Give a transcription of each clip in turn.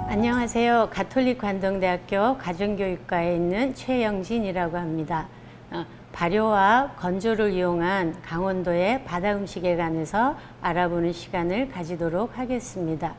안녕하세요. 가톨릭 관동대학교 가정교육과에 있는 최영진이라고 합니다. 발효와 건조를 이용한 강원도의 바다 음식에 관해서 알아보는 시간을 가지도록 하겠습니다.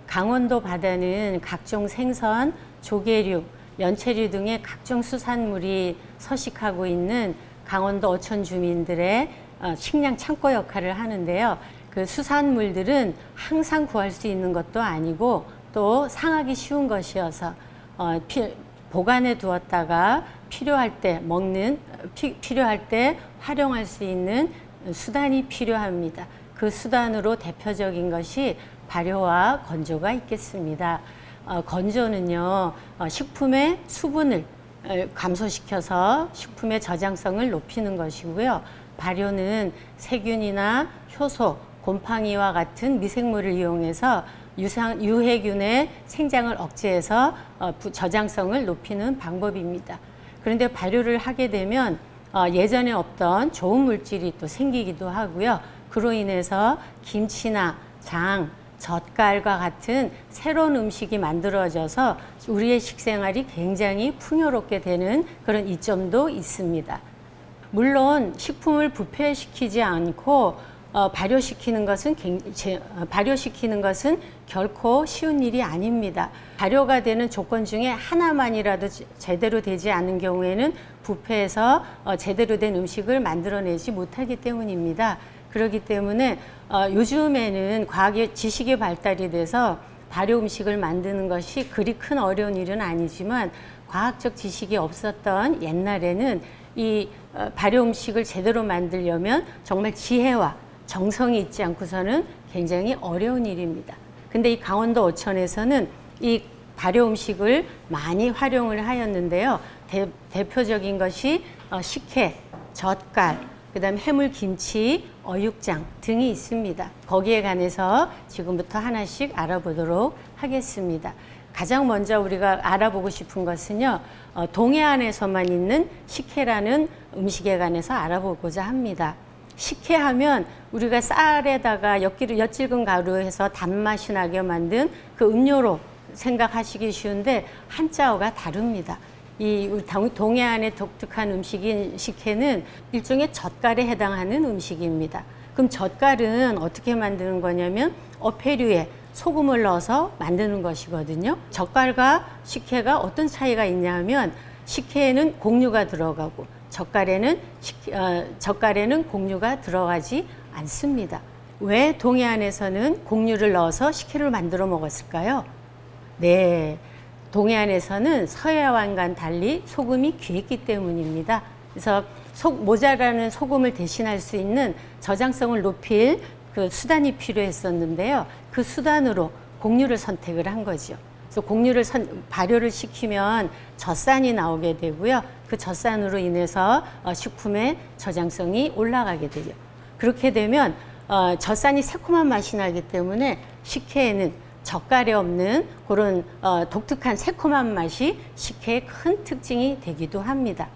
강원도 바다는 각종 생선, 조개류, 연체류 등의 각종 수산물이 서식하고 있는 강원도 어촌 주민들의 식량 창고 역할을 하는데요. 그 수산물들은 항상 구할 수 있는 것도 아니고 또 상하기 쉬운 것이어서 보관해 두었다가 필요할 때 먹는, 필요할 때 활용할 수 있는 수단이 필요합니다. 그 수단으로 대표적인 것이 발효와 건조가 있겠습니다. 건조는요, 식품의 수분을 감소시켜서 식품의 저장성을 높이는 것이고요. 발효는 세균이나 효소, 곰팡이와 같은 미생물을 이용해서 유해균의 생장을 억제해서 저장성을 높이는 방법입니다. 그런데 발효를 하게 되면 예전에 없던 좋은 물질이 또 생기기도 하고요. 그로 인해서 김치나 장, 젓갈과 같은 새로운 음식이 만들어져서 우리의 식생활이 굉장히 풍요롭게 되는 그런 이점도 있습니다. 물론 식품을 부패시키지 않고 발효시키는 것은 결코 쉬운 일이 아닙니다. 발효가 되는 조건 중에 하나만이라도 제대로 되지 않은 경우에는 부패해서 제대로 된 음식을 만들어내지 못하기 때문입니다. 그렇기 때문에 요즘에는 과학의 지식이 발달이 돼서 발효 음식을 만드는 것이 그리 큰 어려운 일은 아니지만 과학적 지식이 없었던 옛날에는 이 발효 음식을 제대로 만들려면 정말 지혜와 정성이 있지 않고서는 굉장히 어려운 일입니다. 근데 이 강원도 어촌에서는 이 발효 음식을 많이 활용을 하였는데요. 대표적인 것이 식혜, 젓갈, 그다음에 해물김치, 어육장 등이 있습니다. 거기에 관해서 지금부터 하나씩 알아보도록 하겠습니다. 가장 먼저 우리가 알아보고 싶은 것은요, 동해안에서만 있는 식혜라는 음식에 관해서 알아보고자 합니다. 식혜하면 우리가 쌀에다가 엿질근 가루해서 단맛이 나게 만든 그 음료로 생각하시기 쉬운데 한자어가 다릅니다. 이 동해안의 독특한 음식인 식혜는 일종의 젓갈에 해당하는 음식입니다. 그럼 젓갈은 어떻게 만드는 거냐면 어패류에 소금을 넣어서 만드는 것이거든요. 젓갈과 식혜가 어떤 차이가 있냐 하면 식혜에는 곡류가 들어가고 젓갈에는 곡류가 들어가지 않습니다. 왜 동해안에서는 곡류를 넣어서 식혜를 만들어 먹었을까요? 네, 동해안에서는 서해안과는 달리 소금이 귀했기 때문입니다. 그래서 모자라는 소금을 대신할 수 있는 저장성을 높일 그 수단이 필요했었는데요. 그 수단으로 곡류를 선택을 한 거죠. 그래서 발효를 시키면 젖산이 나오게 되고요. 그 젖산으로 인해서 식품의 저장성이 올라가게 되죠. 그렇게 되면 젖산이 새콤한 맛이 나기 때문에 식혜에는 젓갈에 없는 그런 독특한 새콤한 맛이 식혜의 큰 특징이 되기도 합니다.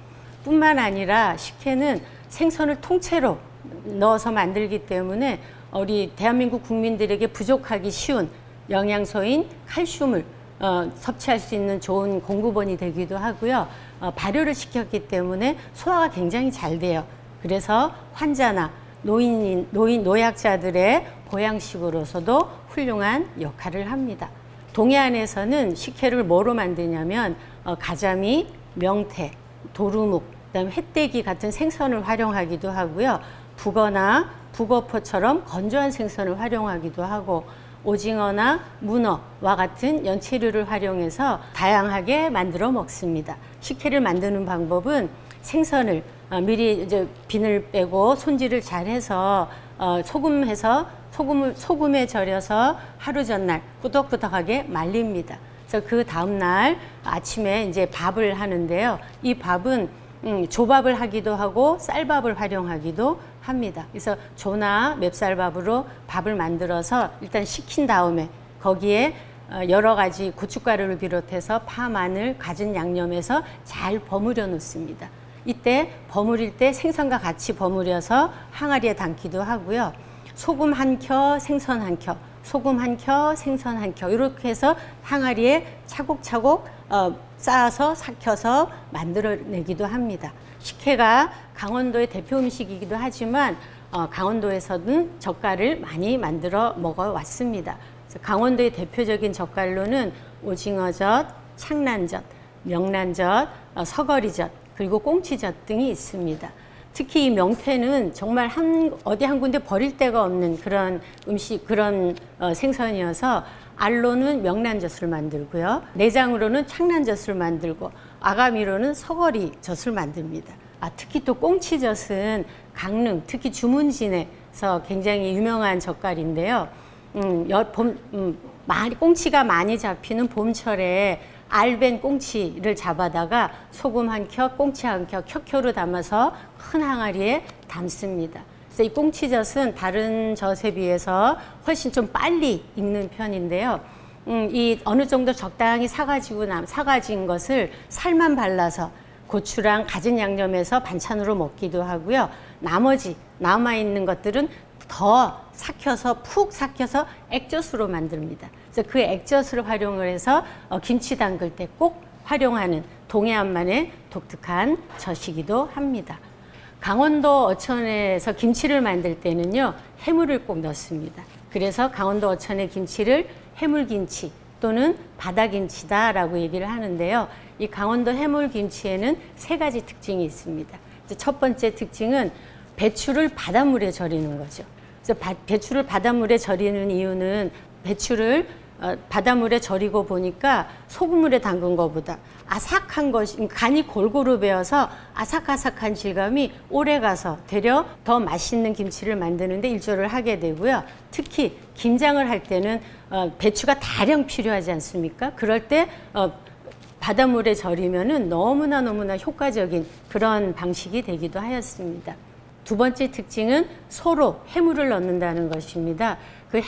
뿐만 아니라 식혜는 생선을 통째로 넣어서 만들기 때문에 우리 대한민국 국민들에게 부족하기 쉬운 영양소인 칼슘을 섭취할 수 있는 좋은 공급원이 되기도 하고요. 발효를 시켰기 때문에 소화가 굉장히 잘 돼요. 그래서 환자나 노약자들의 보양식으로서도 훌륭한 역할을 합니다. 동해안에서는 식혜를 뭐로 만드냐면 가자미, 명태, 도루묵, 그다음에 횟대기 같은 생선을 활용하기도 하고요. 북어나 북어포처럼 건조한 생선을 활용하기도 하고 오징어나 문어와 같은 연체류를 활용해서 다양하게 만들어 먹습니다. 식혜를 만드는 방법은 생선을 미리 이제 비늘 빼고 손질을 잘 해서 소금에 절여서 하루 전날 꾸덕꾸덕하게 말립니다. 그래서 그 다음 날 아침에 이제 밥을 하는데요. 이 밥은 조밥을 하기도 하고 쌀밥을 활용하기도 합니다. 그래서 조나 맵쌀밥으로 밥을 만들어서 일단 식힌 다음에 거기에 여러 가지 고춧가루를 비롯해서 파, 마늘, 갖은 양념해서 잘 버무려 놓습니다. 이때 버무릴 때 생선과 같이 버무려서 항아리에 담기도 하고요. 소금 한 켜, 생선 한 켜, 소금 한 켜, 생선 한 켜, 이렇게 해서 항아리에 차곡차곡 쌓아서 삭혀서 만들어내기도 합니다. 식혜가 강원도의 대표 음식이기도 하지만 강원도에서는 젓갈을 많이 만들어 먹어왔습니다. 강원도의 대표적인 젓갈로는 오징어젓, 창란젓, 명란젓, 서거리젓, 그리고 꽁치젓 등이 있습니다. 특히 이 명태는 정말 어디 한 군데 버릴 데가 없는 그런 생선이어서 알로는 명란젓을 만들고요. 내장으로는 창란젓을 만들고 아가미로는 서거리젓을 만듭니다. 특히 또 꽁치젓은 강릉, 특히 주문진에서 굉장히 유명한 젓갈인데요. 꽁치가 많이 잡히는 봄철에 알벤 꽁치를 잡아다가 소금 한 켜, 꽁치 한 켜, 켜켜로 담아서 큰 항아리에 담습니다. 그래서 이 꽁치젓은 다른 젓에 비해서 훨씬 좀 빨리 익는 편인데요. 이 어느 정도 적당히 사가진 것을 살만 발라서 고추랑 갖은 양념해서 반찬으로 먹기도 하고요. 나머지 남아있는 것들은 더 푹 삭혀서 액젓으로 만듭니다. 그래서 그 액젓을 활용을 해서 김치 담글 때 꼭 활용하는 동해안만의 독특한 젓이기도 합니다. 강원도 어천에서 김치를 만들 때는요, 해물을 꼭 넣습니다. 그래서 강원도 어천의 김치를 해물김치 또는 바다김치다라고 얘기를 하는데요. 이 강원도 해물김치에는 3가지 특징이 있습니다. 첫 번째 특징은 배추를 바닷물에 절이는 거죠. 그래서 배추를 바닷물에 절이는 이유는 배추를 바닷물에 절이고 보니까 소금물에 담근 것보다 아삭한 것이, 간이 골고루 배어서 아삭아삭한 질감이 오래가서 되려 더 맛있는 김치를 만드는데 일조를 하게 되고요. 특히 김장을 할 때는 배추가 다량 필요하지 않습니까? 그럴 때 바닷물에 절이면은 너무나 효과적인 그런 방식이 되기도 하였습니다. 두 번째 특징은 소로 해물을 넣는다는 것입니다. 그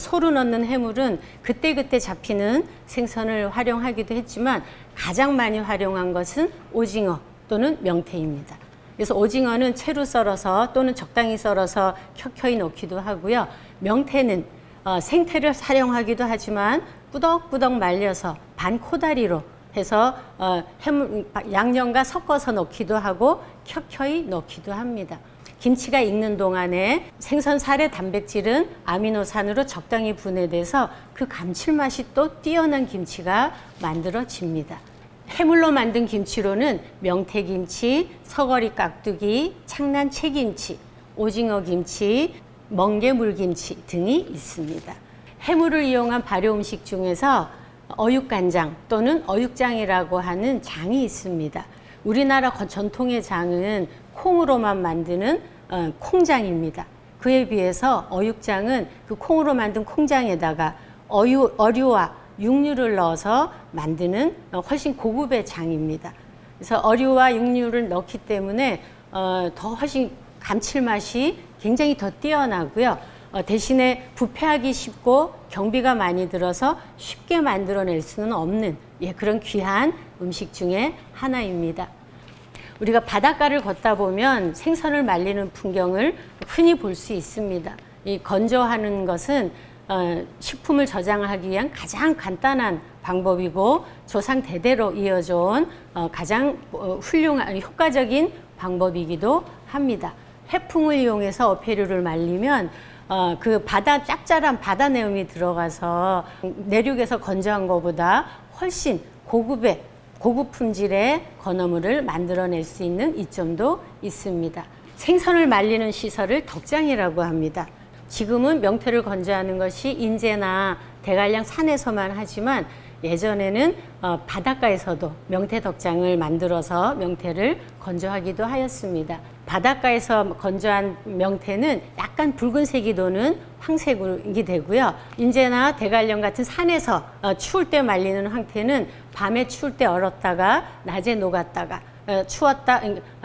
소로 넣는 해물은 그때그때 잡히는 생선을 활용하기도 했지만 가장 많이 활용한 것은 오징어 또는 명태입니다. 그래서 오징어는 채로 썰어서 또는 적당히 썰어서 켜켜이 넣기도 하고요. 명태는 생태를 활용하기도 하지만 꾸덕꾸덕 말려서 반코다리로 해서 양념과 섞어서 넣기도 하고 켜켜이 넣기도 합니다. 김치가 익는 동안에 생선 살의 단백질은 아미노산으로 적당히 분해돼서 그 감칠맛이 또 뛰어난 김치가 만들어집니다. 해물로 만든 김치로는 명태김치, 서거리 깍두기, 창난 채김치, 오징어 김치, 멍게물김치 등이 있습니다. 해물을 이용한 발효 음식 중에서 어육간장 또는 어육장이라고 하는 장이 있습니다. 우리나라 전통의 장은 콩으로만 만드는 콩장입니다. 그에 비해서 어육장은 그 콩으로 만든 콩장에다가 어류와 육류를 넣어서 만드는 훨씬 고급의 장입니다. 그래서 어류와 육류를 넣기 때문에 더 훨씬 감칠맛이 굉장히 더 뛰어나고요. 대신에 부패하기 쉽고 경비가 많이 들어서 쉽게 만들어낼 수는 없는 그런 귀한 음식 중에 하나입니다. 우리가 바닷가를 걷다 보면 생선을 말리는 풍경을 흔히 볼 수 있습니다. 이 건조하는 것은 식품을 저장하기 위한 가장 간단한 방법이고 조상 대대로 이어져 온 가장 훌륭한 효과적인 방법이기도 합니다. 해풍을 이용해서 어패류를 말리면 그 짭짤한 바다 내음이 들어가서 내륙에서 건조한 것보다 훨씬 고급 품질의 건어물을 만들어낼 수 있는 이점도 있습니다. 생선을 말리는 시설을 덕장이라고 합니다. 지금은 명태를 건조하는 것이 인제나 대관령 산에서만 하지만 예전에는 바닷가에서도 명태 덕장을 만들어서 명태를 건조하기도 하였습니다. 바닷가에서 건조한 명태는 약간 붉은색이 도는 황색이 되고요. 인제나 대관령 같은 산에서 추울 때 말리는 황태는 밤에 추울 때 얼었다가 낮에 녹았다가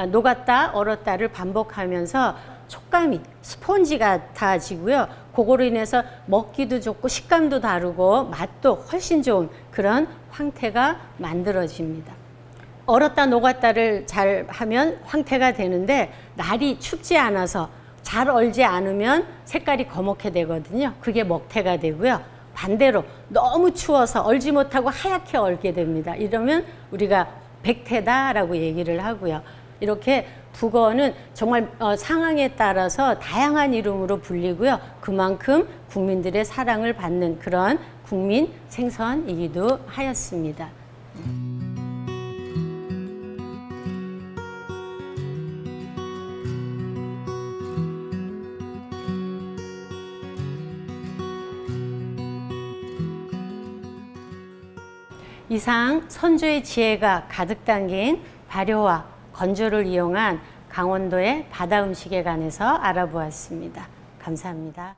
녹았다 얼었다를 반복하면서 촉감이 스폰지 같아지고요. 그거로 인해서 먹기도 좋고 식감도 다르고 맛도 훨씬 좋은 그런 황태가 만들어집니다. 얼었다 녹았다를 잘 하면 황태가 되는데, 날이 춥지 않아서 잘 얼지 않으면 색깔이 거먹게 되거든요. 그게 먹태가 되고요. 반대로 너무 추워서 얼지 못하고 하얗게 얼게 됩니다. 이러면 우리가 백태다라고 얘기를 하고요. 이렇게 북어는 정말 상황에 따라서 다양한 이름으로 불리고요. 그만큼 국민들의 사랑을 받는 그런 국민 생선이기도 하였습니다. 이상 선조의 지혜가 가득 담긴 발효와 건조를 이용한 강원도의 바다 음식에 관해서 알아보았습니다. 감사합니다.